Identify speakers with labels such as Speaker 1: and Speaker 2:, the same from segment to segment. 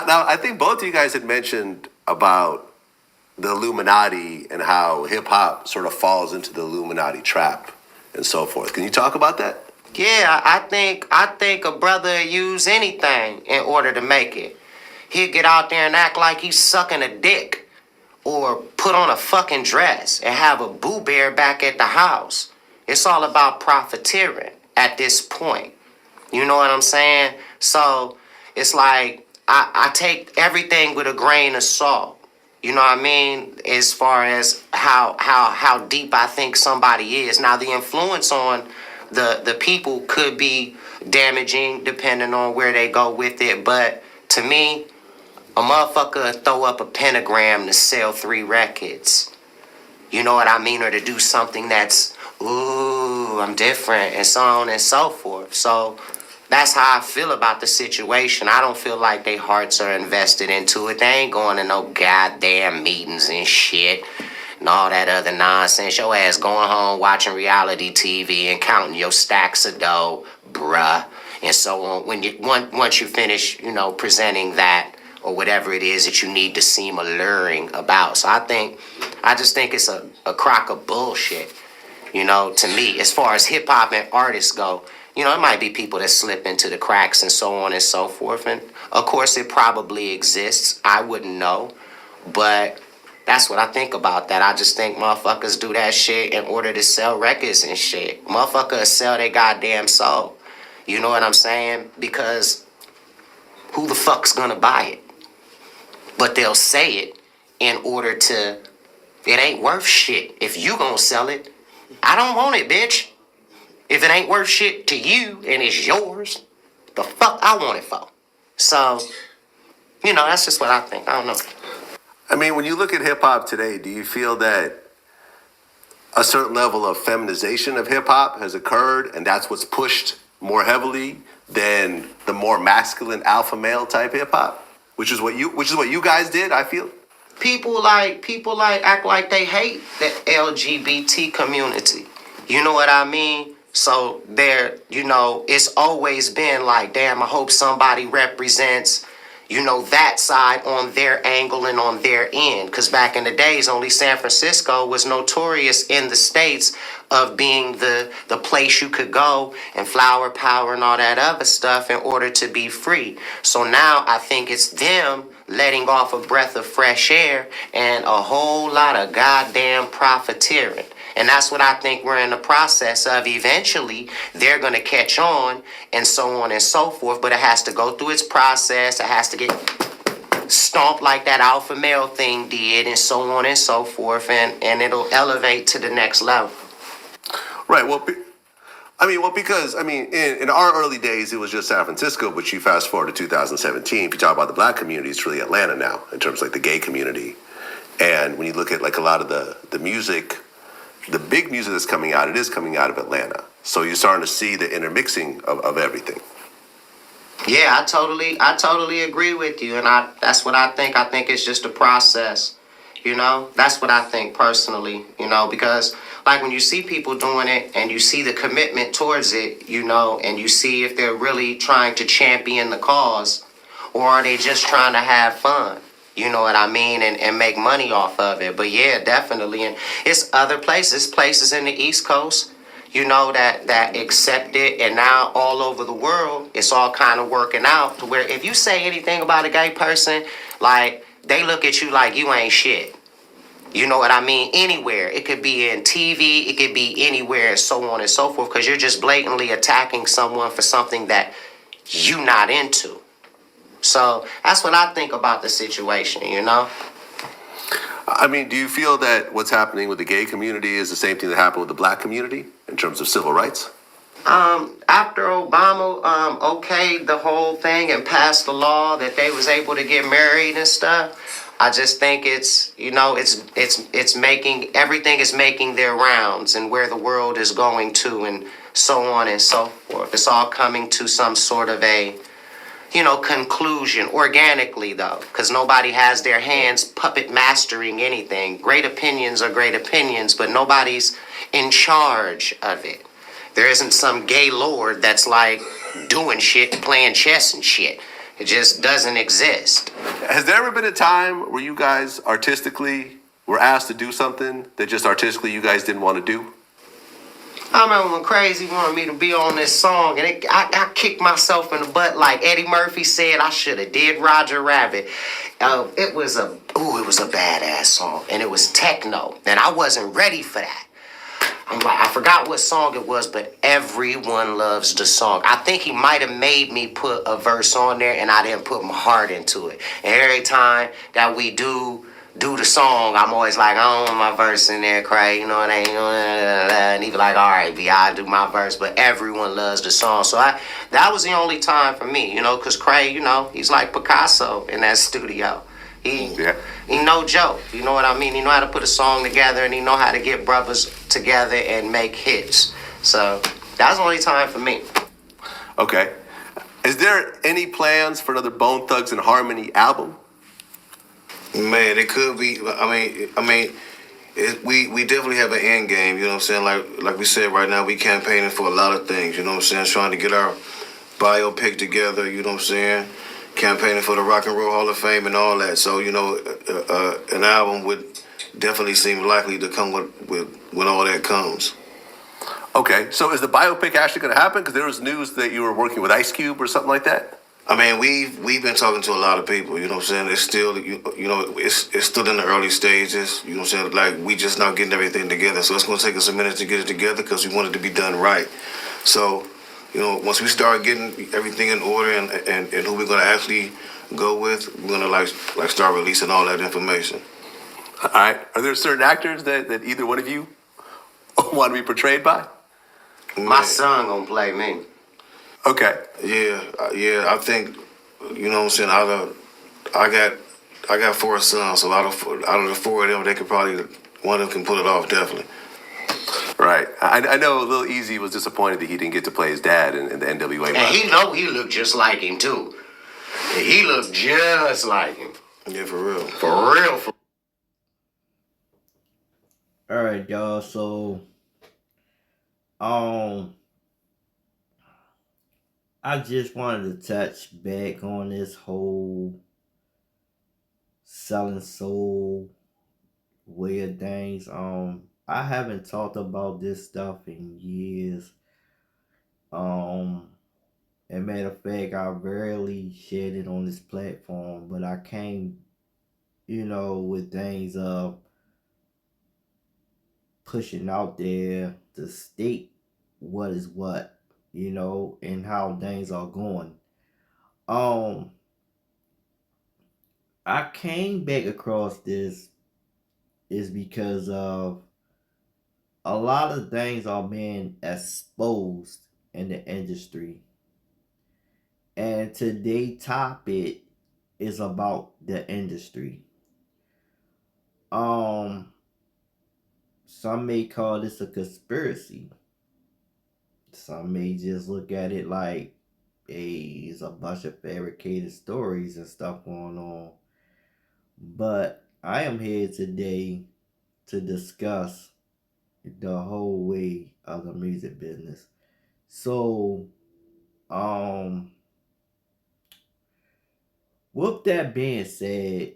Speaker 1: Now, I think both of you guys had mentioned about the Illuminati and how hip hop sort of falls into the Illuminati trap and so forth. Can you talk about that?
Speaker 2: Yeah, I think a brother use anything in order to make it. He'll get out there and act like he's sucking a dick, or put on a fucking dress and have a Boo Bear back at the house. It's all about profiteering at this point. You know what I'm saying? So it's like I take everything with a grain of salt. You know what I mean? As far as how deep I think somebody is. Now the influence on the people could be damaging depending on where they go with it. But to me, a motherfucker throw up a pentagram to sell 3 records. You know what I mean? Or to do something that's, ooh, I'm different, and so on and so forth. So that's how I feel about the situation. I don't feel like their hearts are invested into it. They ain't going to no goddamn meetings and shit and all that other nonsense. Your ass going home watching reality TV and counting your stacks of dough, bruh, and so on. Once you finish, presenting that or whatever it is that you need to seem alluring about. So I just think it's a crock of bullshit, to me. As far as hip hop and artists go, it might be people that slip into the cracks and so on and so forth. And of course, it probably exists. I wouldn't know. But that's what I think about that. I just think motherfuckers do that shit in order to sell records and shit. Motherfuckers sell their goddamn soul. You know what I'm saying? Because who the fuck's gonna buy it? But they'll say it in order to, it ain't worth shit. If you gonna sell it, I don't want it, bitch. If it ain't worth shit to you and it's yours, the fuck I want it for. So, that's just what I think. I don't know.
Speaker 1: I mean, when you look at hip hop today, do you feel that a certain level of feminization of hip hop has occurred and that's what's pushed more heavily than the more masculine alpha male type hip hop? Which is what you guys did, I feel.
Speaker 2: People like act like they hate the LGBT community. You know what I mean? So it's always been like, damn, I hope somebody represents, that side on their angle and on their end. Because back in the days, only San Francisco was notorious in the States of being the place you could go and flower power and all that other stuff in order to be free. So now I think it's them letting off a breath of fresh air and a whole lot of goddamn profiteering. And that's what I think we're in the process of. Eventually, they're going to catch on and so on and so forth. But it has to go through its process. It has to get stomped like that alpha male thing did and so on and so forth. And it'll elevate to the next level.
Speaker 1: Right. Well, because in our early days, it was just San Francisco. But you fast forward to 2017, if you talk about the black community, it's really Atlanta now in terms of like the gay community. And when you look at like a lot of the music, the big music that's coming out, it is coming out of Atlanta. So you're starting to see the intermixing of everything.
Speaker 2: Yeah, I totally agree with you. And that's what I think. I think it's just a process. That's what I think personally, because like when you see people doing it and you see the commitment towards it, and you see if they're really trying to champion the cause or are they just trying to have fun. You know what I mean? And make money off of it. But yeah, definitely. And it's other places in the East Coast, that accept it. And now all over the world, it's all kind of working out to where if you say anything about a gay person, like they look at you like you ain't shit. You know what I mean? Anywhere. It could be in TV. It could be anywhere and so on and so forth. Because you're just blatantly attacking someone for something that you not into. So that's what I think about the situation,
Speaker 1: I mean, do you feel that what's happening with the gay community is the same thing that happened with the black community in terms of civil rights?
Speaker 2: After Obama okayed the whole thing and passed the law that they was able to get married and stuff, I just think it's making everything is making their rounds and where the world is going to and so on and so forth. It's all coming to some sort of a conclusion organically, though, because nobody has their hands puppet mastering anything. Great opinions are great opinions, but nobody's in charge of it. There isn't some gay lord that's like doing shit, playing chess and shit. It just doesn't exist.
Speaker 1: Has there ever been a time where you guys artistically were asked to do something that just artistically you guys didn't want to do?
Speaker 2: I remember when Crazy wanted me to be on this song, and I kicked myself in the butt like Eddie Murphy said I should have did Roger Rabbit. It was a badass song, and it was techno, and I wasn't ready for that. I forgot what song it was, but everyone loves the song. I think he might have made me put a verse on there, and I didn't put my heart into it. And every time that we do the song, I'm always like, I don't want my verse in there, Craig. You know what I mean? And he be like, all right, B, I'll do my verse. But everyone loves the song. So that was the only time for me, because Craig, he's like Picasso in that studio. He no joke. You know what I mean? He know how to put a song together, and he know how to get brothers together and make hits. So that's the only time for me.
Speaker 1: Okay. Is there any plans for another Bone Thugs and Harmony album?
Speaker 3: Man, it could be. We definitely have an end game. You know what I'm saying? Like we said, right now we campaigning for a lot of things. You know what I'm saying? Trying to get our biopic together. You know what I'm saying? Campaigning for the Rock and Roll Hall of Fame and all that. So an album would definitely seem likely to come with when all that comes.
Speaker 1: Okay, so is the biopic actually going to happen? Because there was news that you were working with Ice Cube or something like that.
Speaker 3: I mean, we've been talking to a lot of people. You know what I'm saying? It's still it's still in the early stages. You know what I'm saying? Like we just not getting everything together. So it's going to take us a minute to get it together because we want it to be done right. So once we start getting everything in order and who we're going to actually go with, we're going to start releasing all that information.
Speaker 1: All right. Are there certain actors that either one of you want to be portrayed by?
Speaker 2: My son gonna play me.
Speaker 1: Okay.
Speaker 3: Yeah. I think what I'm saying. I got 4 sons, so out of the 4 of them, they could probably one of them can pull it off definitely.
Speaker 1: Right. I know Lil Easy was disappointed that he didn't get to play his dad in the NWA.
Speaker 2: And he looked just like him too. He looked just like him.
Speaker 3: Yeah, for real.
Speaker 2: For real.
Speaker 4: All right, y'all. So, I just wanted to touch back on this whole selling soul way of things. I haven't talked about this stuff in years. And matter of fact, I rarely shared it on this platform, but I came, with things of pushing out there to state what is what, and how things are going. I came back across this is because of a lot of things are being exposed in the industry. And today's topic is about the industry. Some may call this a conspiracy. Some may just look at it like, hey, it's a bunch of fabricated stories and stuff going on. But I am here today to discuss the whole way of the music business. So, with that being said,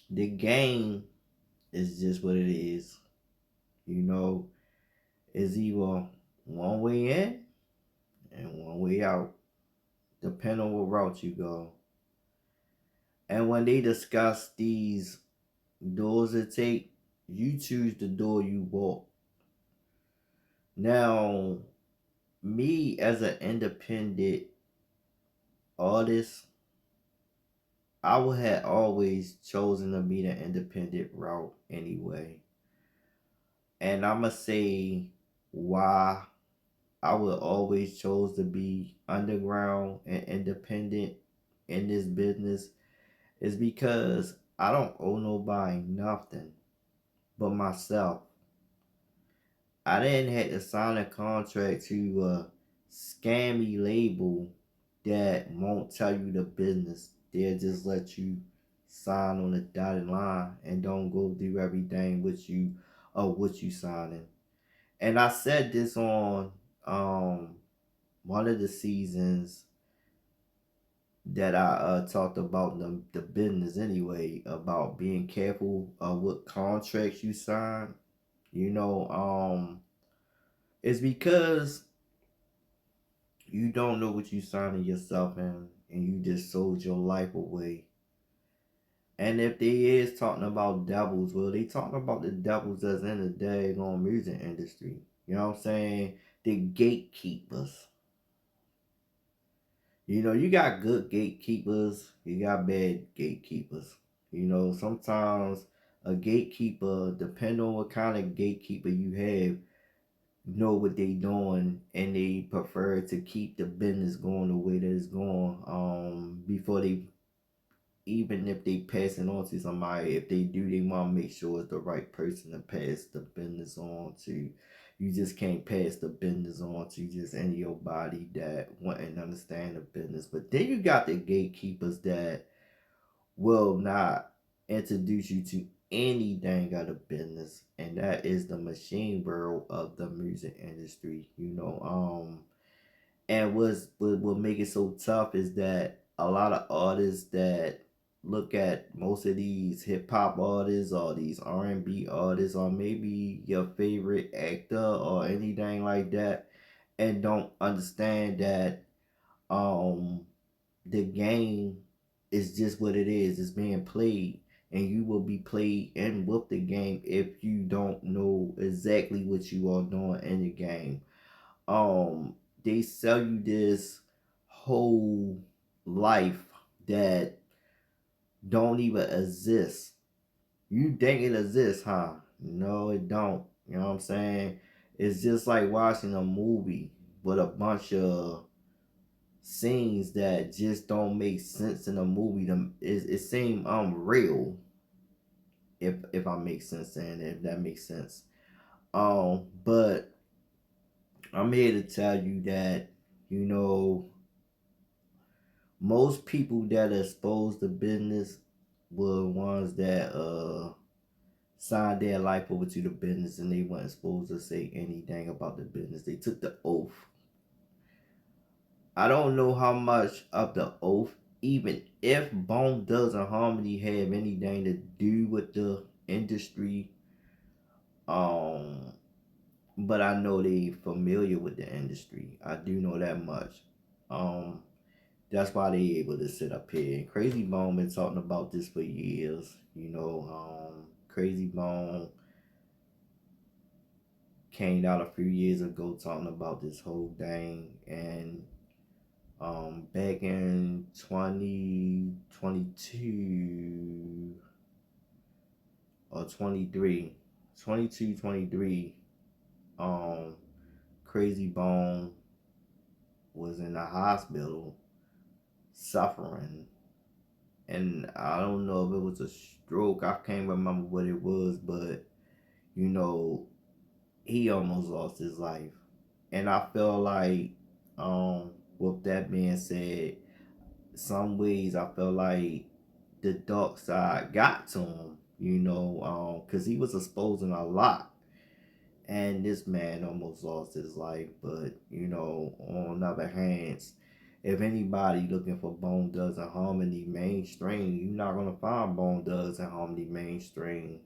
Speaker 4: the game is just what it is. It's either one way in and one way out, depending on what route you go. And when they discuss these doors to take, you choose the door you walk. Now, me as an independent artist, I would have always chosen to be the independent route anyway. And I'ma say why I would always chose to be underground and independent in this business is because I don't owe nobody nothing but myself. I didn't have to sign a contract to a scammy label that won't tell you the business. They'll just let you sign on the dotted line and don't go through everything with you or what you signing. And I said this on one of the seasons that I talked about the business anyway, about being careful of what contracts you sign. You know, it's because you don't know what you signing yourself in, and you just sold your life away. And if they is talking about devils, well, they talking about the devils that's in the daggone music industry. You know what I'm saying? The gatekeepers. You know, you got good gatekeepers, you got bad gatekeepers. You know, sometimes a gatekeeper, depending on what kind of gatekeeper you have, know what they doing and they prefer to keep the business going the way that it's going. Before they, even if they pass it on to somebody, if they do, they want to make sure it's the right person to pass the business on to. You just can't pass the business on to just any old body that want and understand the business. But then you got the gatekeepers that will not introduce you to anything out of business, and that is the machine world of the music industry. You know, and what make it so tough is that a lot of artists that look at most of these hip hop artists or these R&B artists or maybe your favorite actor or anything like that, and don't understand that um the game is just what it is. It's being played, and you will be played in with the game if you don't know exactly what you are doing in the game. Um, they sell you this whole life that don't even exist. You think it exists, huh? No, it don't. You know what I'm saying? It's just like watching a movie with a bunch of scenes that just don't make sense in a movie. It seem real, if I make sense saying that, if that makes sense. But I'm here to tell you that, you know, most people that are exposed to business were ones that signed their life over to the business, and they weren't supposed to say anything about the business. They took the oath. I don't know how much of the oath, even if Bone Thugs and Harmony have anything to do with the industry, um, but I know they familiar with the industry. I do know that much. Um, that's why they able to sit up here. And Crazy Bone been talking about this for years. You know, Crazy Bone came out a few years ago talking about this whole thing, and back in 2022 or 23, 22, 23, Crazy Bone was in the hospital suffering, and I don't know if it was a stroke. I can't remember what it was, but you know, he almost lost his life. And I feel like, with that being said, some ways I feel like the dark side got to him, you know, because he was exposing a lot. And this man almost lost his life. But, you know, on other hands, if anybody looking for Bone Thugs and Harmony mainstream, you're not gonna find Bone Thugs and Harmony mainstream.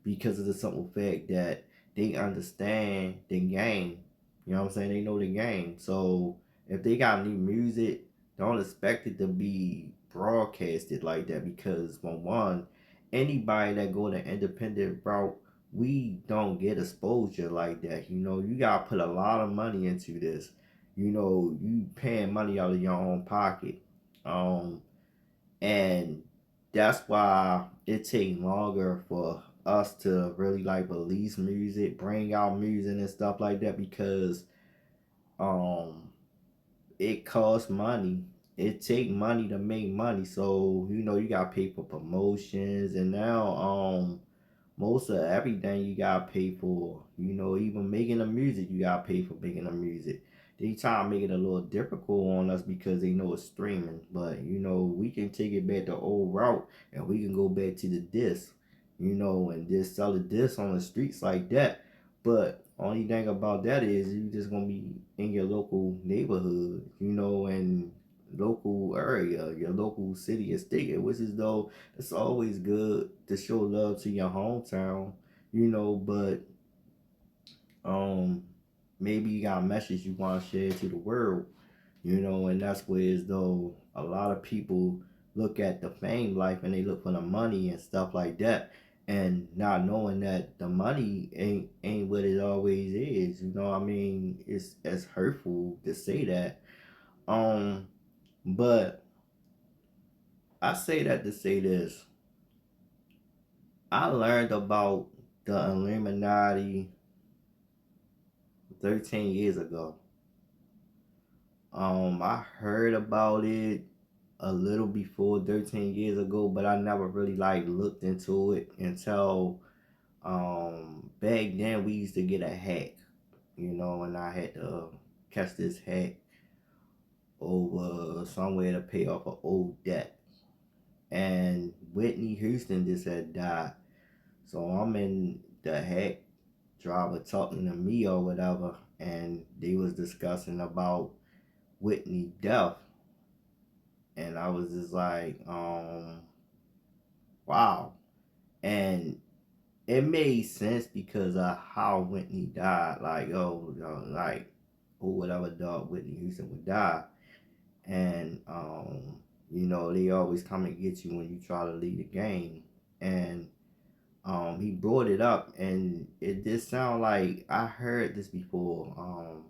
Speaker 4: Because of the simple fact that they understand the game. You know what I'm saying? They know the game. So if they got new music, don't expect it to be broadcasted like that, because for one, anybody that go the independent route, we don't get exposure like that. You know, you gotta put a lot of money into this. You know, you paying money out of your own pocket. Um, and that's why it takes longer for us to really like release music, bring out music and stuff like that, because um it costs money. It take money to make money. So, you know, you gotta pay for promotions, and now most of everything you gotta pay for. You know, even making the music, you gotta pay for making the music. They try to make it a little difficult on us because they know it's streaming. But, you know, we can take it back the old route, and we can go back to the disc, you know, and just sell the disc on the streets like that. But only thing about that is you just gonna be in your local neighborhood, and local area, your local city or state, which is though it's always good to show love to your hometown, but um maybe you got a message you want to share to the world, and that's where as though a lot of people look at the fame life and they look for the money and stuff like that, and not knowing that the money ain't what it always is. I mean, it's hurtful to say that. But I say that to say this. I learned about the Illuminati 13 years ago. I heard about it a little before 13 years ago, but I never really looked into it until back then we used to get a hack, and I had to catch this hack over somewhere to pay off an old debt. And Whitney Houston just had died. So I'm in the hack driver talking to me or whatever, and they was discussing about Whitney death. And I was just like, wow. And it made sense because of how Whitney died. Who would ever thought Whitney Houston would die? And, they always come and get you when you try to lead a game. And he brought it up, and it did sound like I heard this before.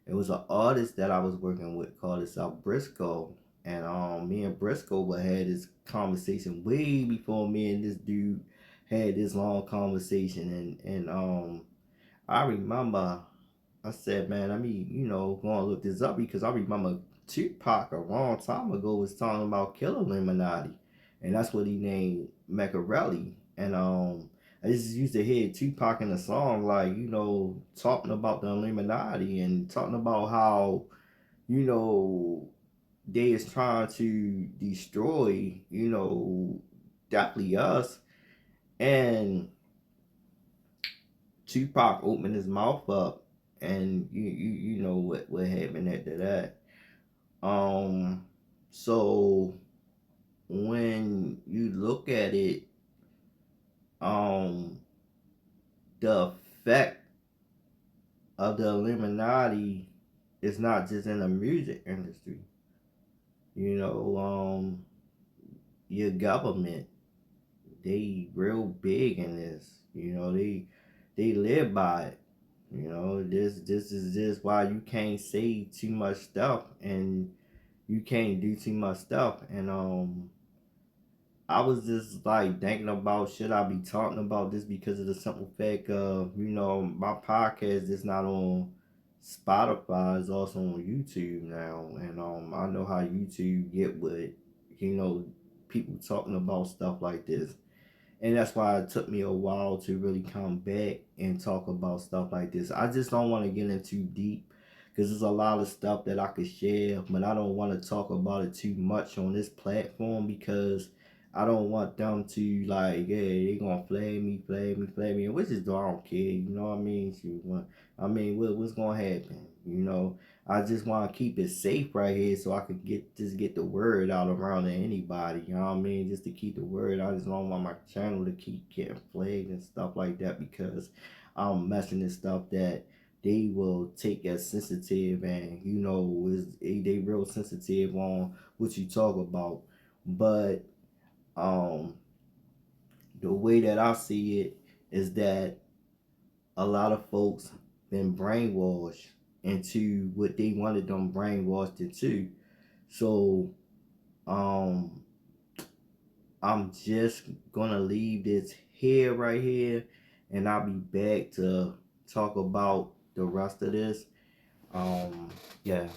Speaker 4: It was an artist that I was working with called himself Briscoe. And me and Briscoe had this conversation way before me and this dude had this long conversation. And I remember I said, man, I mean, going to look this up because I remember Tupac a long time ago was talking about Killer Illuminati. And that's what he named Machiavelli. And I just used to hear Tupac in a song, talking about the Illuminati and talking about how, they is trying to destroy, definitely us. And Tupac opened his mouth up, and you know what happened after that. So when you look at it, the effect of the Illuminati is not just in the music industry. Your government, they real big in this. They live by it. This is just why you can't say too much stuff and you can't do too much stuff. And I was just thinking about, should I be talking about this, because of the simple fact of, my podcast is not on Spotify, it's also on YouTube now. And I know how YouTube get with, people talking about stuff like this. And that's why it took me a while to really come back and talk about stuff like this. I just don't want to get in too deep because there's a lot of stuff that I could share, but I don't want to talk about it too much on this platform because I don't want them to yeah, they gonna flag me, and which is, I don't care, you know what I mean? What's gonna happen? I just want to keep it safe right here so I could get the word out around to anybody, you know what I mean? Just to keep the word. I just don't want my channel to keep getting flagged and stuff like that because I'm messing in stuff that they will take as sensitive, and they real sensitive on what you talk about. But the way that I see it is that a lot of folks been brainwashed into what they wanted them brainwashed into. So I'm just gonna leave this here right here, and I'll be back to talk about the rest of this. Yeah.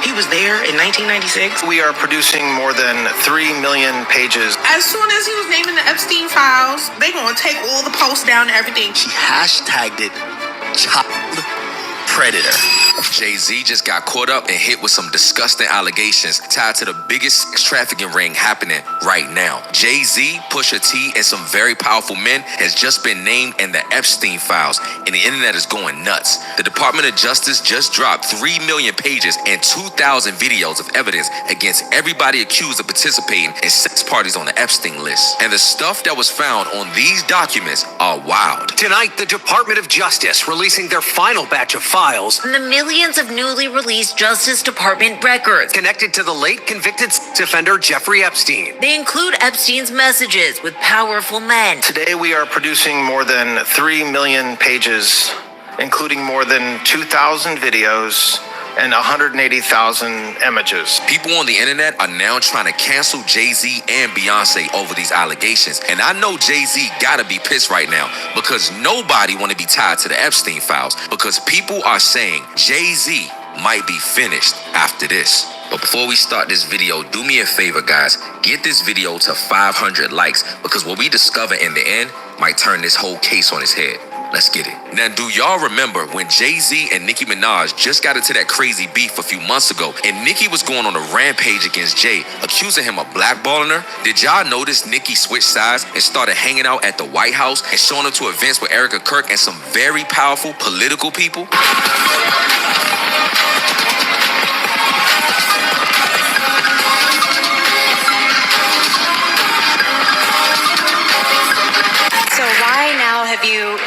Speaker 5: He was there in 1996.
Speaker 6: We are producing more than 3 million pages.
Speaker 7: As soon as he was naming the Epstein files, they gonna take all the posts down and everything.
Speaker 5: She hashtagged it child predator.
Speaker 8: Jay-Z just got caught up and hit with some disgusting allegations tied to the biggest sex trafficking ring happening right now. Jay-Z, Pusha T, and some very powerful men has just been named in the Epstein files, and the internet is going nuts. The Department of Justice just dropped 3 million pages and 2,000 videos of evidence against everybody accused of participating in sex parties on the Epstein list. And the stuff that was found on these documents are wild.
Speaker 9: Tonight, the Department of Justice releasing their final batch of files
Speaker 10: and the millions of newly released Justice Department records
Speaker 9: connected to the late convicted sex offender Jeffrey Epstein.
Speaker 10: They include Epstein's messages with powerful men.
Speaker 6: Today we are producing more than 3 million pages, including more than 2,000 videos and 180,000 images.
Speaker 8: People on the internet are now trying to cancel Jay-Z and Beyonce over these allegations. And I know Jay-Z gotta be pissed right now because nobody wanna be tied to the Epstein files because people are saying Jay-Z might be finished after this. But before we start this video, do me a favor, guys. Get this video to 500 likes because what we discover in the end might turn this whole case on its head. Let's get it. Now, do y'all remember when Jay-Z and Nicki Minaj just got into that crazy beef a few months ago and Nicki was going on a rampage against Jay, accusing him of blackballing her? Did y'all notice Nicki switched sides and started hanging out at the White House and showing up to events with Erica Kirk and some very powerful political people?
Speaker 11: So why now have you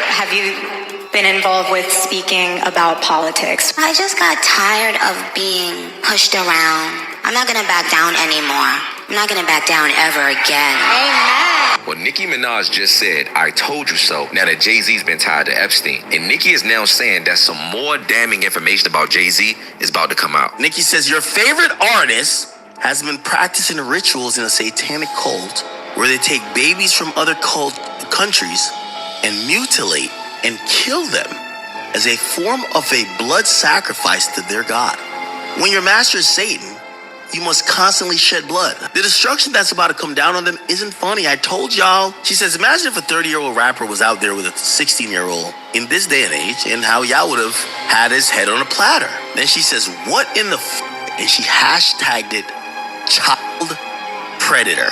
Speaker 11: been involved with speaking about politics?
Speaker 12: I just got tired of being pushed around. I'm not gonna back down anymore. I'm not gonna back down ever again.
Speaker 11: Amen.
Speaker 8: Well, Nicki Minaj just said, "I told you so," now that Jay-Z's been tied to Epstein. And Nicki is now saying that some more damning information about Jay-Z is about to come out.
Speaker 13: Nicki says, your favorite artist has been practicing rituals in a satanic cult where they take babies from other countries and mutilate and kill them as a form of a blood sacrifice to their god. When your master is Satan, you must constantly shed blood. The destruction that's about to come down on them isn't funny. I told y'all. She says, imagine if a 30-year-old rapper was out there with a 16-year-old in this day and age and how y'all would have had his head on a platter. Then she says, what in the and she hashtagged it child predator.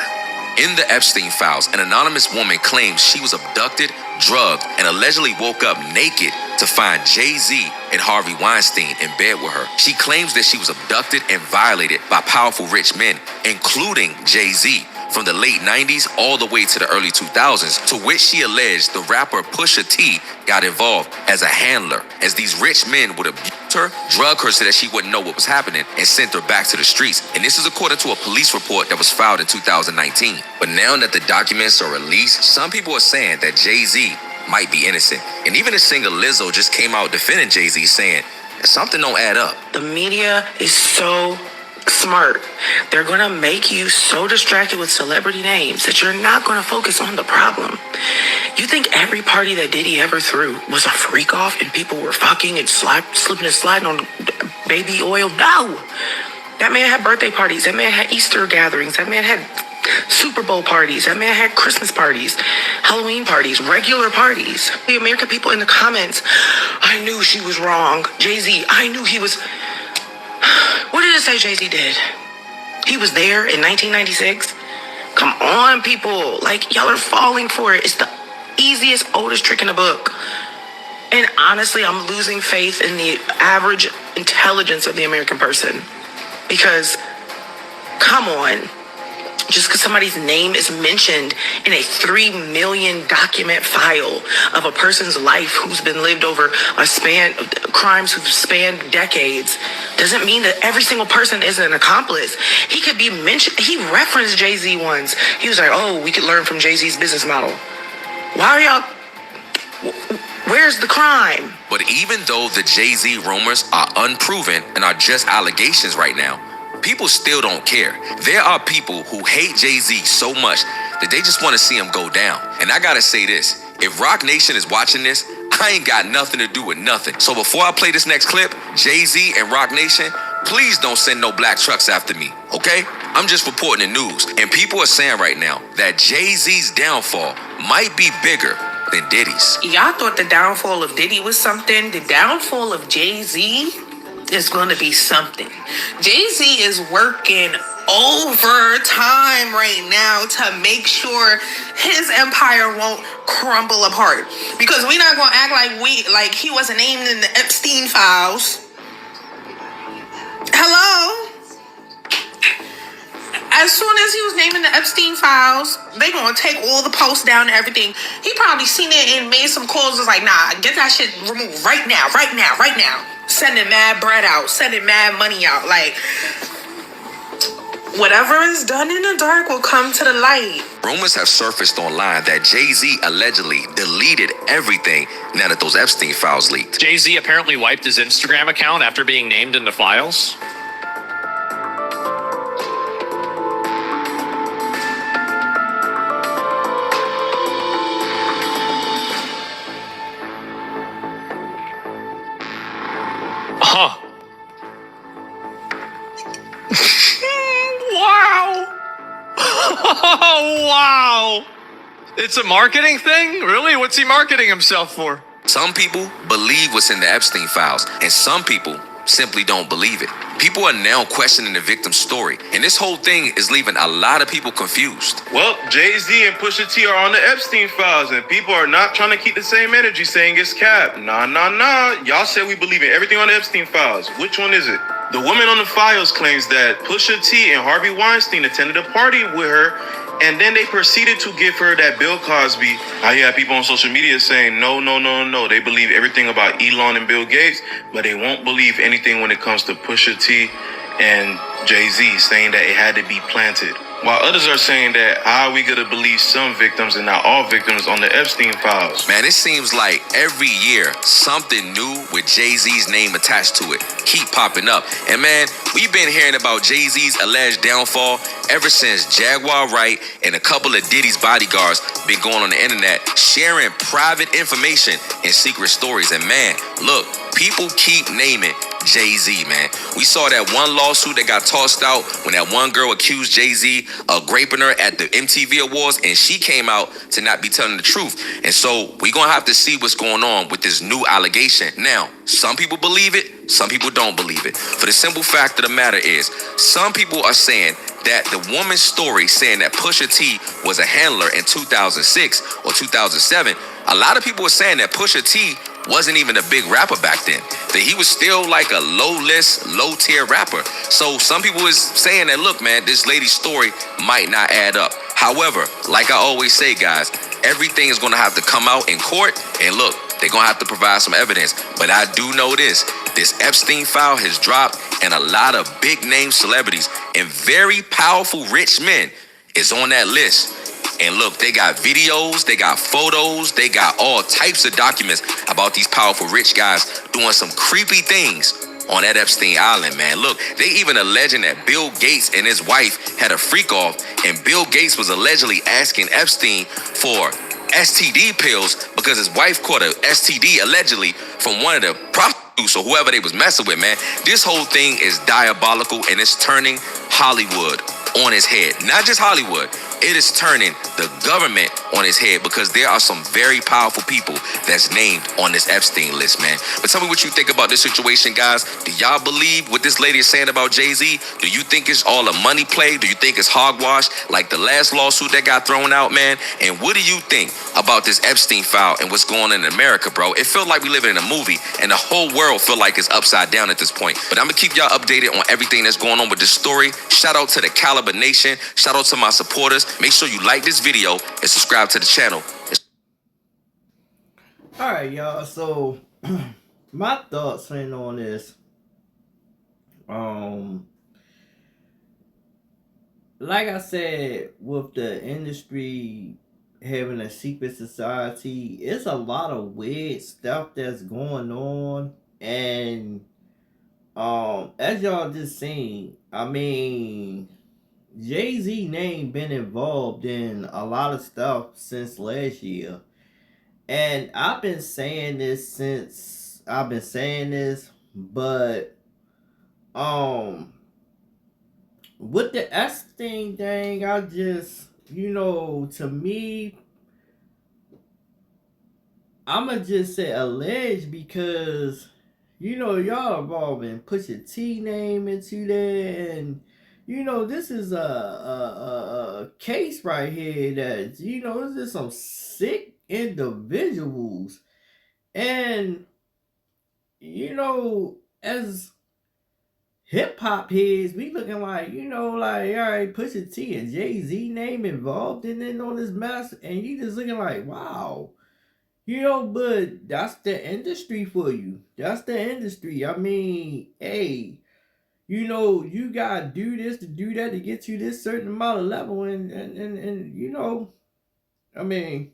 Speaker 8: In the Epstein files, an anonymous woman claims she was abducted, drugged, and allegedly woke up naked to find Jay-Z and Harvey Weinstein in bed with her. She claims that she was abducted and violated by powerful rich men, including Jay-Z, from the late 90s all the way to the early 2000s, to which she alleged the rapper Pusha T got involved as a handler, as these rich men would abuse her, drug her so that she wouldn't know what was happening, and sent her back to the streets. And this is according to a police report that was filed in 2019. But now that the documents are released, some people are saying that Jay-Z might be innocent. And even the singer Lizzo just came out defending Jay-Z, saying that something don't add up.
Speaker 5: The media is so smart. They're going to make you so distracted with celebrity names that you're not going to focus on the problem. You think every party that Diddy ever threw was a freak off and people were fucking and slipping and sliding on baby oil? No. That man had birthday parties. That man had Easter gatherings. That man had Super Bowl parties. That man had Christmas parties, Halloween parties, regular parties. The American people in the comments, I knew she was wrong. Jay-Z, I knew he was... What did it say Jay-Z did? He was there in 1996? Come on, people. Like, y'all are falling for it. It's the easiest, oldest trick in the book. And honestly, I'm losing faith in the average intelligence of the American person. Because, come on. Just because somebody's name is mentioned in a 3 million document file of a person's life who's been lived over a span of crimes who've spanned decades doesn't mean that every single person is an accomplice. He could be mentioned. He referenced Jay-Z once. He was like, oh, we could learn from Jay-Z's business model. Why are y'all... Where's the crime?
Speaker 8: But even though the Jay-Z rumors are unproven and are just allegations right now, people still don't care. There are people who hate Jay-Z so much that they just want to see him go down. And I gotta say this, if Rock Nation is watching this, I ain't got nothing to do with nothing. So before I play this next clip, Jay-Z and Rock Nation, please don't send no black trucks after me, okay? I'm just reporting the news. And people are saying right now that Jay-Z's downfall might be bigger than Diddy's.
Speaker 5: Y'all thought the downfall of Diddy was something. The downfall of Jay-Z
Speaker 7: It's going to be something. Jay-Z is working overtime right now to make sure his empire won't crumble apart. Because we're not going to act like he wasn't named in the Epstein files. Hello? As soon as he was naming the Epstein files, they gonna take all the posts down and everything. He probably seen it and made some calls. Was like, nah, get that shit removed right now. Sending mad bread out, sending mad money out. Like, whatever is done in the dark will come to the light.
Speaker 8: Rumors have surfaced online that Jay-Z allegedly deleted everything now that those Epstein files leaked.
Speaker 14: Jay-Z apparently wiped his Instagram account after being named in the files. Huh. Wow. Wow. It's a marketing thing? Really? What's he marketing himself for?
Speaker 8: Some people believe what's in the Epstein files, and some people simply don't believe it. People are now questioning the victim's story, and this whole thing is leaving a lot of people confused.
Speaker 15: Well, Jay-Z and Pusha T are on the Epstein files, and people are not trying to keep the same energy saying it's cap. Nah. Y'all said we believe in everything on the Epstein files. Which one is it? The woman on the files claims that Pusha T and Harvey Weinstein attended a party with her, and then they proceeded to give her that Bill Cosby. I have people on social media saying, no. They believe everything about Elon and Bill Gates, but they won't believe anything when it comes to Pusha T and Jay-Z, saying that it had to be planted. While others are saying that, how are we going to believe some victims and not all victims on the Epstein files?
Speaker 8: Man, it seems like every year something new with Jay-Z's name attached to it keep popping up. And man, we've been hearing about Jay-Z's alleged downfall ever since Jaguar Wright and a couple of Diddy's bodyguards been going on the internet sharing private information and secret stories. And man, look, people keep naming Jay-Z, man. We saw that one lawsuit that got tossed out when that one girl accused Jay-Z of raping her at the MTV Awards, and she came out to not be telling the truth. And so we're going to have to see what's going on with this new allegation. Now, some people believe it, some people don't believe it. For the simple fact of the matter is, some people are saying that the woman's story saying that Pusha T was a handler in 2006 or 2007, a lot of people are saying that Pusha T wasn't even a big rapper back then, that he was still like a low-list, low-tier rapper. So some people is saying that, look, man, this lady's story might not add up. However, like I always say, guys, everything is going to have to come out in court, and look, they're going to have to provide some evidence. But I do know this Epstein file has dropped, and a lot of big-name celebrities and very powerful rich men is on that list. And look, they got videos, they got photos, they got all types of documents about these powerful rich guys doing some creepy things on that Epstein Island, man. Look, they even alleging that Bill Gates and his wife had a freak off, and Bill Gates was allegedly asking Epstein for STD pills because his wife caught a STD allegedly from one of the prostitutes or whoever they was messing with, man. This whole thing is diabolical, and it's turning Hollywood on its head. Not just Hollywood. It is turning the government on its head because there are some very powerful people that's named on this Epstein list, man. But tell me what you think about this situation, guys. Do y'all believe what this lady is saying about Jay-Z? Do you think it's all a money play? Do you think it's hogwash like the last lawsuit that got thrown out, man? And what do you think about this Epstein file and what's going on in America, bro? It feels like we live in a movie and the whole world feel like it's upside down at this point. But I'm gonna keep y'all updated on everything that's going on with this story. Shout out to the Caliber Nation. Shout out to my supporters. Make sure you like this video and subscribe to the channel.
Speaker 4: Alright, y'all. So, my thoughts on this. Like I said, with the industry having a secret society, it's a lot of weird stuff that's going on. And, as y'all just seen, I mean, Jay-Z name been involved in a lot of stuff since last year. And I've been saying this since I've been saying this, but with the Epstein thing, I just, to me, I'ma just say alleged because you know, y'all involving Pusha T name into there, and you know, this is a case right here that, you know, this is some sick individuals, and you know, as hip hop heads, we looking like, you know, like, all right, Pusha T and Jay-Z name involved in it on this mess, and you just looking like, wow. You know, but that's the industry for you. That's the industry. I mean, hey, you know, you gotta do this to do that to get you this certain amount of level, and you know, I mean,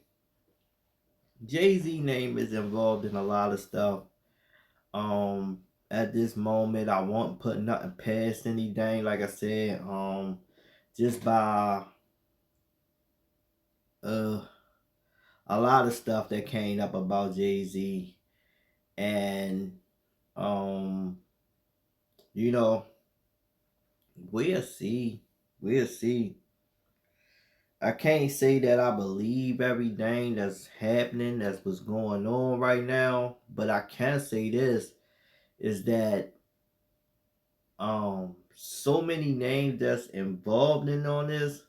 Speaker 4: Jay-Z name is involved in a lot of stuff. At this moment, I won't put nothing past anything. Like I said, just by a lot of stuff that came up about Jay-Z, and you know, we'll see. We'll see. I can't say that I believe everything that's happening, that's what's going on right now, but I can say this is that so many names that's involved in on this,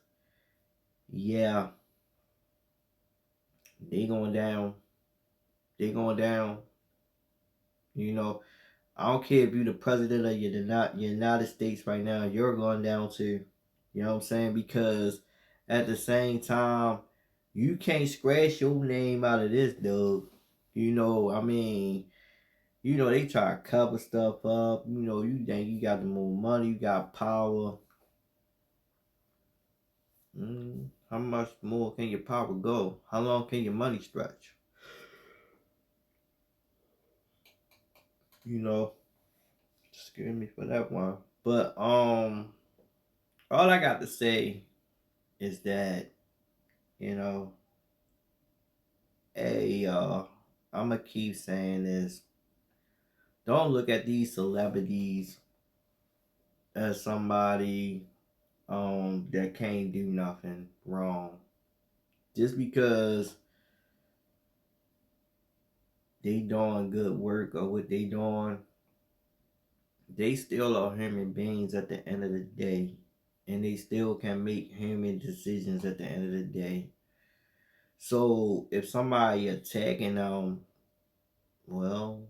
Speaker 4: yeah, they going down. They going down. You know, I don't care if you're the president of the United States right now, you're going down too. You know what I'm saying? Because at the same time, you can't scratch your name out of this, dude. You know, I mean, you know, they try to cover stuff up. You know, you think you got the more money, you got power. How much more can your power go? How long can your money stretch? You know, excuse me for that one. But all I got to say is that, you know, hey y'all, I'ma keep saying this. Don't look at these celebrities as somebody that can't do nothing wrong. Just because they doing good work or what they doing, they still are human beings at the end of the day. And they still can make human decisions at the end of the day. So if somebody attacking them, well,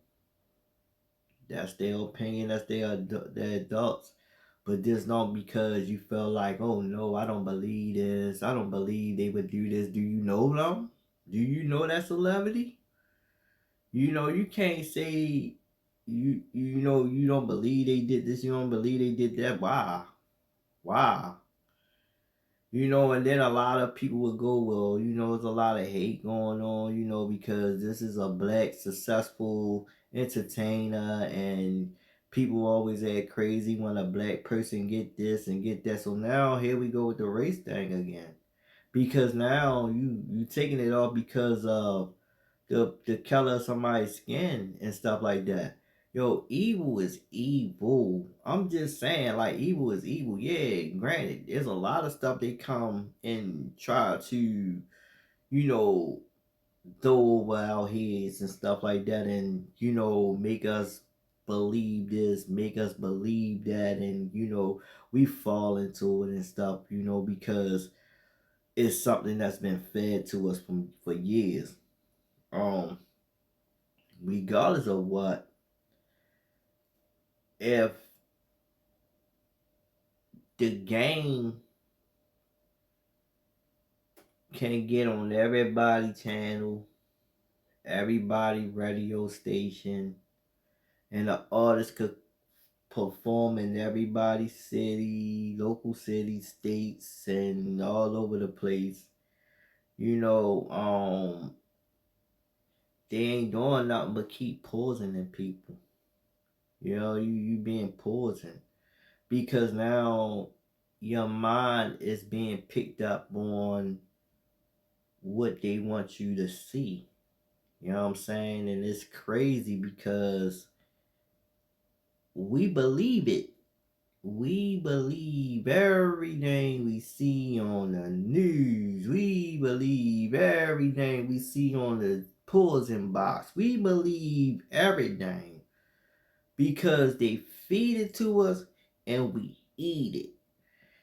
Speaker 4: that's their opinion, that's their adults. But just not because you feel like, oh no, I don't believe this, I don't believe they would do this. Do you know them? Do you know that celebrity? You know, you can't say you know you don't believe they did this, you don't believe they did that. Why? You know, and then a lot of people would go, well, you know, there's a lot of hate going on, you know, because this is a black successful entertainer, and people always act crazy when a black person get this and get that. So now here we go with the race thing again, because now you taking it off because of the color of somebody's skin and stuff like that. Yo, evil is evil. I'm just saying, like, evil is evil. Yeah, granted, there's a lot of stuff they come and try to, you know, throw over our heads and stuff like that, and, you know, make us believe this, make us believe that, and, you know, we fall into it and stuff, you know, because it's something that's been fed to us for years. Regardless of what, if the game can get on everybody channel, everybody radio station, and the artist could perform in everybody's city, local cities, states, and all over the place, you know, they ain't doing nothing but keep poisoning people. You know, you being poisoned. Because now your mind is being picked up on what they want you to see. You know what I'm saying? And it's crazy because we believe it. We believe everything we see on the news. We believe everything we see on the poison box. We believe everything. because they feed it to us and we eat it.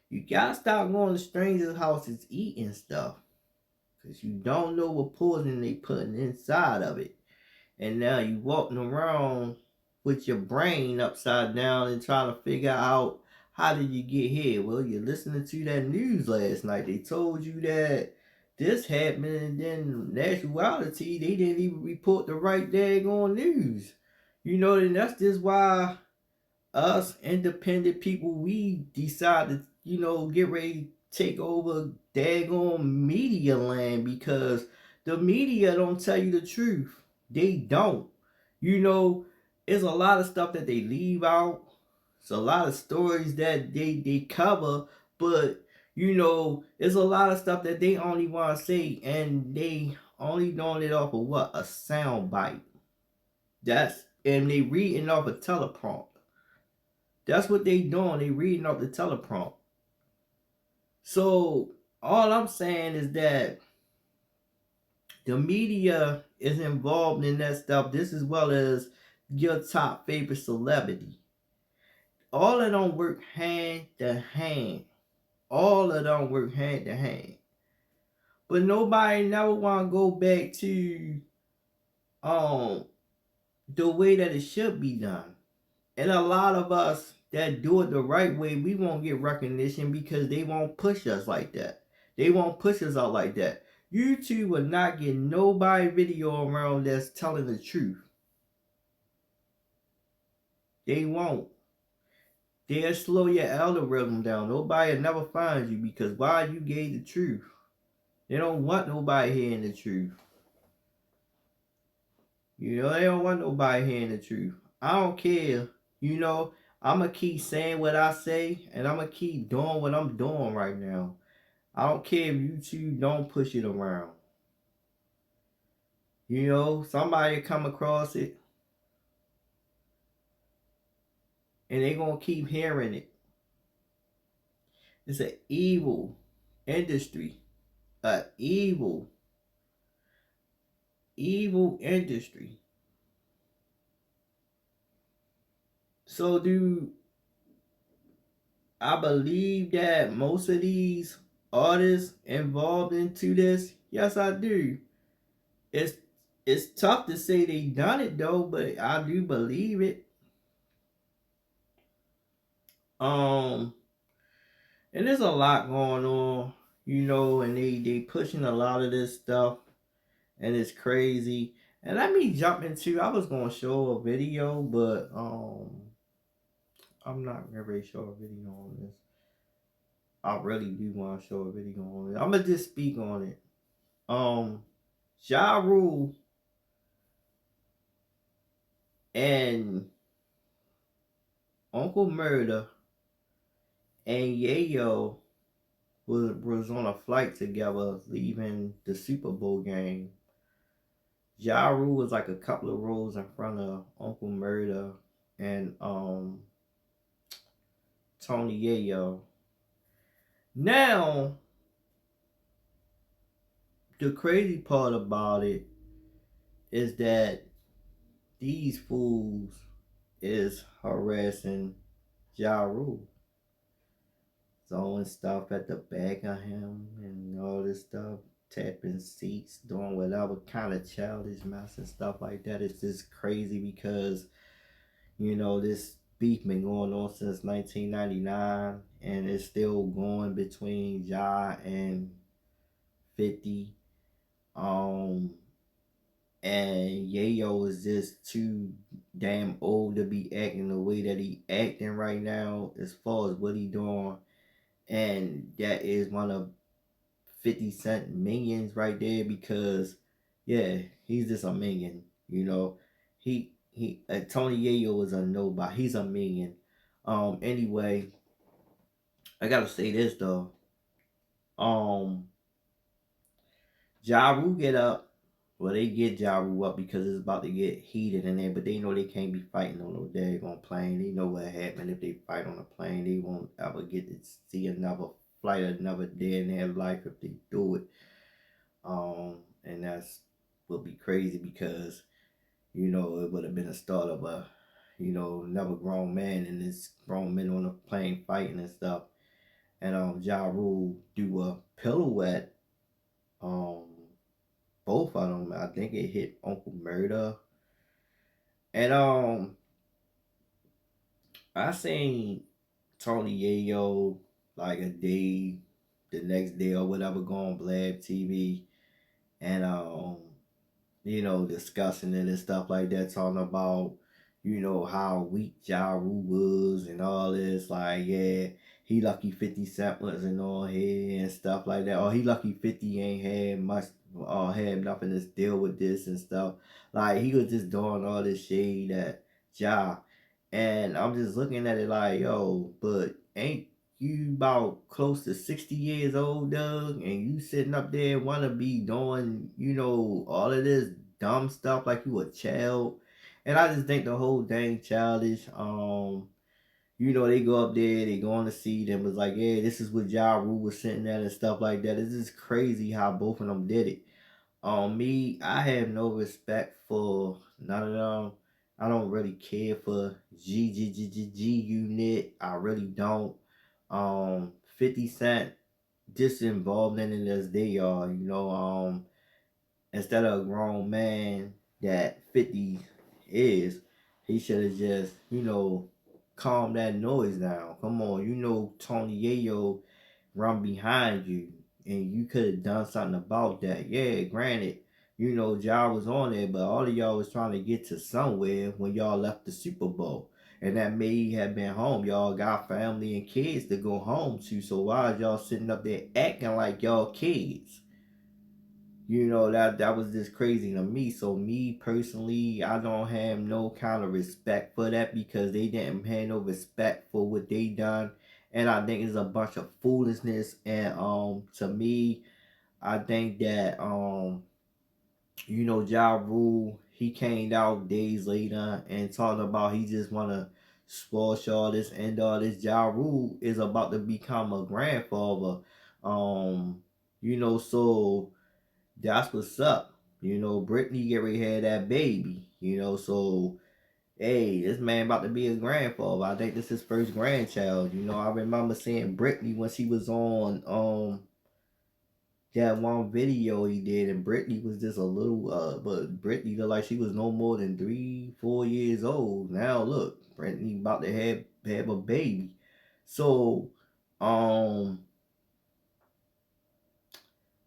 Speaker 4: You gotta stop going to strangers' houses eating stuff, because you don't know what poison they putting inside of it. And now you walking around with your brain upside down and trying to figure out, how did you get here? Well, you're listening to that news last night. They told you that this happened, and then in actuality, they didn't even report the right daggone news. You know, and that's just why us independent people, we decide to, get ready to take over daggone media land, because the media don't tell you the truth. They don't. It's a lot of stuff that they leave out. It's a lot of stories that they cover, but it's a lot of stuff that they only want to say, and they only doing it off of what? A sound bite. And they reading off a teleprompter. That's what they doing. They reading off the teleprompter. So all I'm saying is that the media is involved in that stuff just as well as your top favorite celebrity. All of them work hand to hand. All of them work hand to hand. But nobody never want to go back to the way that it should be done. And a lot of us that do it the right way, we won't get recognition because they won't push us like that. They won't push us out like that. YouTube will not get nobody video around that's telling the truth. They won't. They'll slow your algorithm down. Nobody will never find you, because why? You gave the truth. They don't want nobody hearing the truth. They don't want nobody hearing the truth. I don't care. I'm going to keep saying what I say, and I'm going to keep doing what I'm doing right now. I don't care if YouTube don't push it around. Somebody come across it, and they're going to keep hearing it. It's an evil industry. An evil industry. So do I believe that most of these artists involved into this? Yes, I do. It's tough to say they done it though, but I do believe it. And there's a lot going on, and they pushing a lot of this stuff, and it's crazy. And let me jump into, I was gonna show a video, but I'm not gonna really show a video on this. I really do want to show a video on it. I'm gonna just speak on it. Ja Rule and Uncle Murder and Yayo was on a flight together leaving the Super Bowl game. Ja Rule was like a couple of rows in front of Uncle Murder and Tony Yayo. Now, the crazy part about it is that these fools is harassing Ja Rule, throwing stuff at the back of him and all this stuff, tapping seats, doing whatever kind of childish mess and stuff like that. It's just crazy because, this beef been going on since 1999, and it's still going between Ja and 50. And Yayo is just too damn old to be acting the way that he acting right now as far as what he doing. And that is one of 50 Cent minions right there, because he's just a minion. He Tony Yayo is a nobody. He's a minion. Anyway, I gotta say this though. Ja Rule get up. Well, they get Ja Rule up because it's about to get heated in there, but they know they can't be fighting on no daggone plane. They know what happened. If they fight on a plane, they won't ever get to see another flight, another day in their life if they do it. And that's will be crazy because, it would have been a start of a, another grown man and this grown men on the plane fighting and stuff. And Ja Rule do a pirouette. Both of them, I think it hit Uncle Murder. And I seen Tony Yayo like the next day or whatever, go on Blab TV and discussing it and stuff like that, talking about how weak Ja Rule was and all this, like, yeah, he lucky 50 Cent wasn't on here and stuff like that, or he lucky 50 ain't had much or had nothing to deal with this and stuff. Like, he was just doing all this shade at Ja. And I'm just looking at it like, yo, but ain't you about close to 60 years old, Doug? And you sitting up there want to be doing, all of this dumb stuff like you a child? And I just think the whole thing childish. They go up there, they go on the seat and was like, yeah, this is what Ja Rule was sitting at and stuff like that. It's just crazy how both of them did it. Me, I have no respect for none of them. I don't really care for G Unit. I really don't. 50 Cent just involved in it as they are, instead of a grown man that 50 is, he should have just, calmed that noise down. Come on, Tony Yayo run behind you and you could have done something about that. Yeah, granted, Ja was on there, but all of y'all was trying to get to somewhere when y'all left the Super Bowl. And that may have been home. Y'all got family and kids to go home to. So why is y'all sitting up there acting like y'all kids? That was just crazy to me. So me personally, I don't have no kind of respect for that because they didn't have no respect for what they done. And I think it's a bunch of foolishness. And to me, I think that Ja Rule, he came out days later and talked about he just want to squash all this and all this. Ja Rule is about to become a grandfather. So that's what's up. Brittany get ready to have that baby. So hey, this man about to be a grandfather. I think this is his first grandchild. I remember seeing Brittany when she was on that one video he did, and Brittany was just a little, but Brittany looked like she was no more than 3-4 years old. Now look, Brittany about to have a baby. So,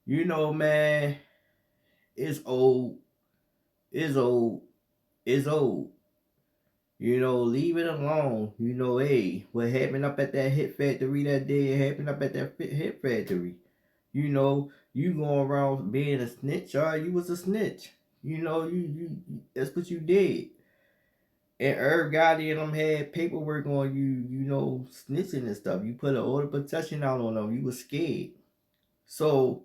Speaker 4: man, it's old. It's old. It's old. Leave it alone. Hey, what happened up at that Hit Factory that day, it happened up at that Hit Factory. You going around being a snitch, you was a snitch. You that's what you did. And Irv Gotti and them had paperwork on you, snitching and stuff. You put an order of protection out on them. You was scared. So,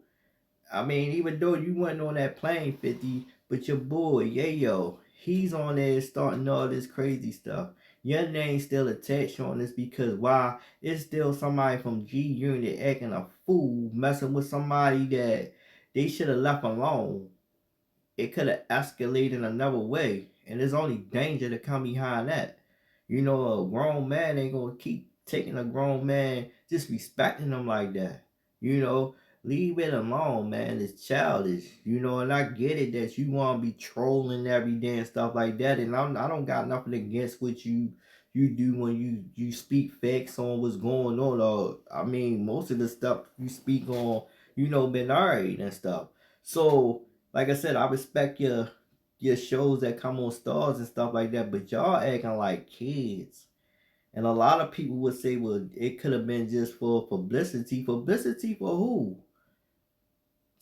Speaker 4: I mean, even though you wasn't on that plane, 50, but your boy, Yayo, he's on there starting all this crazy stuff. Your name's still attached on this because why? It's still somebody from G Unit acting a fool, messing with somebody that they should have left alone. It could have escalated another way. And there's only danger to come behind that. A grown man ain't gonna keep taking a grown man, disrespecting him like that. Leave it alone, man. It's childish. And I get it that you want to be trolling every day and stuff like that. And I don't got nothing against what you do when you speak facts on what's going on. Or, I mean, most of the stuff you speak on, been alright and stuff. So, like I said, I respect your shows that come on Stars and stuff like that. But y'all acting like kids. And a lot of people would say, well, it could have been just for publicity. Publicity for who?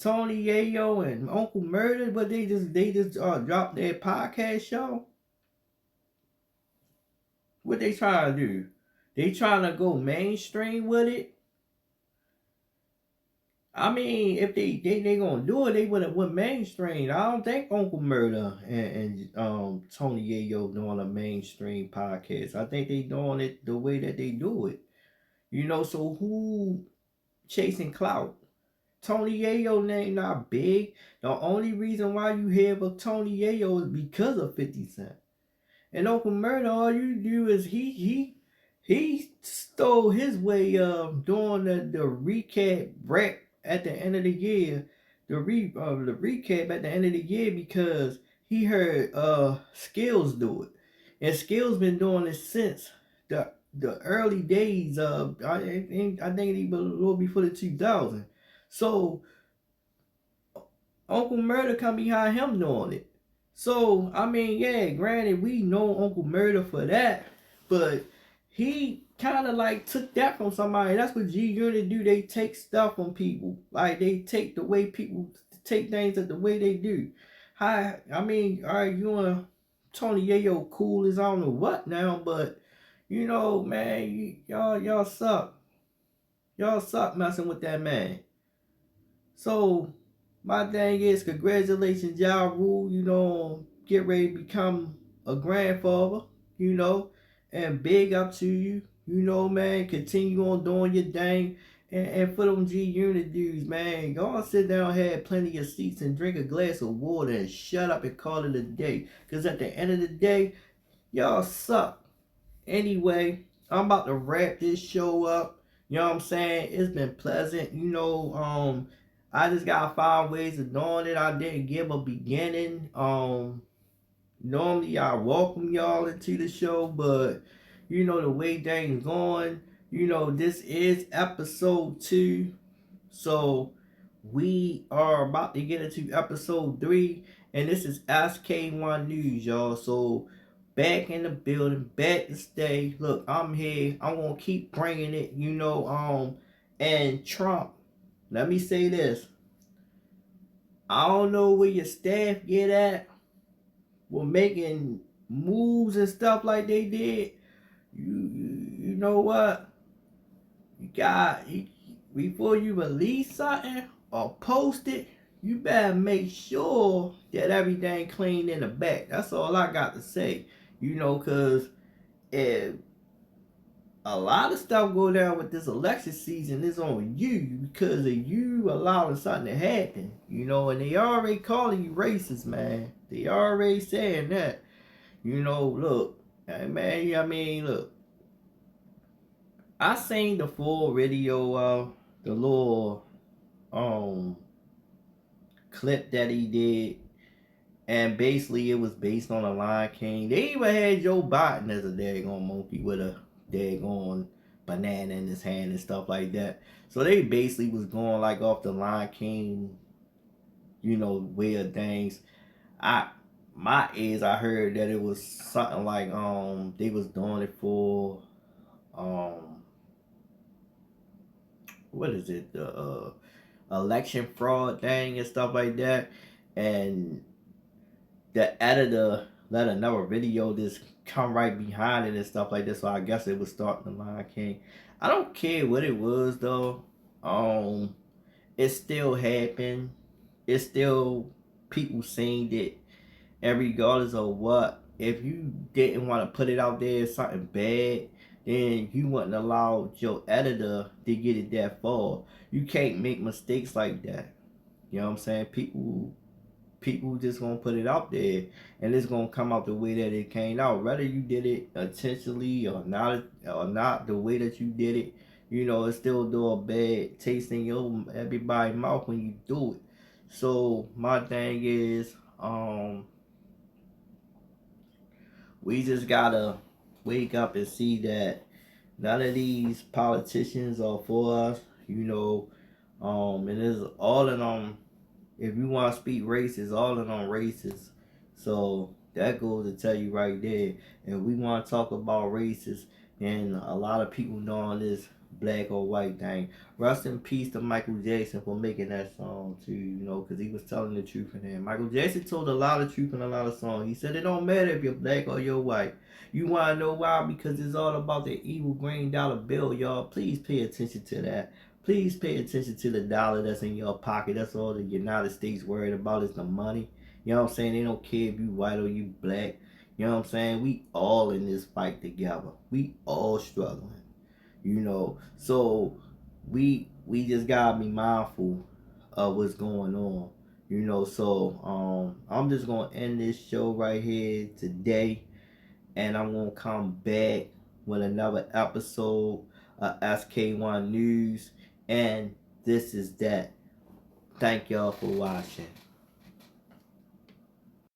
Speaker 4: Tony Yayo and Uncle Murder, but they just dropped their podcast show. What they trying to do? They trying to go mainstream with it. I mean, if they gonna do it, they would have went mainstream. I don't think Uncle Murder and Tony Yayo doing a mainstream podcast. I think they doing it the way that they do it. So who chasing clout? Tony Yayo name not big. The only reason why you hear of Tony Yayo is because of 50 Cent. And Uncle Murder, all you do is he stole his way of doing the recap rap at the end of the year, the recap at the end of the year because he heard Skills do it, and Skills been doing it since the early days of I think even a little before the 2000s. So Uncle Murder come behind him doing it. So I mean, yeah, granted we know Uncle Murder for that, but he kind of like took that from somebody. That's what G Unit do. They take stuff from people. Like they take the way people take things the way they do. I mean, all right, you and Tony Yayo cool as I don't know what now, but you know, man, y'all suck. Y'all suck messing with that man. So my thing is, congratulations, Ja Rule. You know, get ready to become a grandfather. You know, and big up to you. You know, man, continue on doing your thing. And for them G Unit dudes, man, go and sit down, have plenty of seats, and drink a glass of water and shut up and call it a day. Because at the end of the day, y'all suck. Anyway, I'm about to wrap this show up. You know what I'm saying? It's been pleasant. You know, I just gotta find ways of doing it. I didn't give a beginning. Normally I welcome y'all into the show, but you know the way things going, you know, this is episode 2. So we are about to get into episode 3, and this is SK1 News, y'all. So back in the building, back to stay. Look, I'm here. I'm gonna keep bringing it, you know. And Trump, let me say this. I don't know where your staff get at. Were making moves and stuff like they did. You know what? Before you release something or post it, you better make sure that everything clean in the back. That's all I got to say. You know, cause if a lot of stuff go down with this election season is on you because of you allowing something to happen. You know, and they already calling you racist, man. They already saying that. You know, look, man, I mean, look. I seen the full video, the little clip that he did. And basically it was based on the Lion King. They even had Joe Biden as a daggone monkey with a daggone banana in his hand and stuff like that. So they basically was going like off the Lion King, you know, way of things. My ears, I heard that it was something like they was doing it for what is it, the election fraud thing and stuff like that. And the editor let another video just come right behind it and stuff like this. So I guess it was starting the Lion King. I don't care what it was though. It still happened. It's still people saying it. And regardless of what, if you didn't want to put it out there as something bad, then you wouldn't allow your editor to get it that far. You can't make mistakes like that. You know what I'm saying? People just gonna put it out there, and it's gonna come out the way that it came out. Whether you did it intentionally or not the way that you did it, you know, it still do a bad taste in everybody's mouth when you do it. So my thing is, we just gotta wake up and see that none of these politicians are for us, you know. And it's all in if you want to speak race, it's all in on races. So that goes to tell you right there. If we want to talk about races, and a lot of people knowing this black or white thing. Rest in peace to Michael Jackson for making that song too, you know, because he was telling the truth in there. Michael Jackson told a lot of truth in a lot of songs. He said it don't matter if you're black or you're white. You want to know why? Because it's all about the evil green dollar bill, y'all. Please pay attention to that. Please pay attention to the dollar that's in your pocket. That's all the United States worried about is the money. You know what I'm saying? They don't care if you white or you black. You know what I'm saying? We all in this fight together. We all struggling. You know, so we just gotta be mindful of what's going on. You know, so I'm just gonna end this show right here today. and I'm gonna come back with another episode of SK1 News, and this is that. Thank y'all for watching.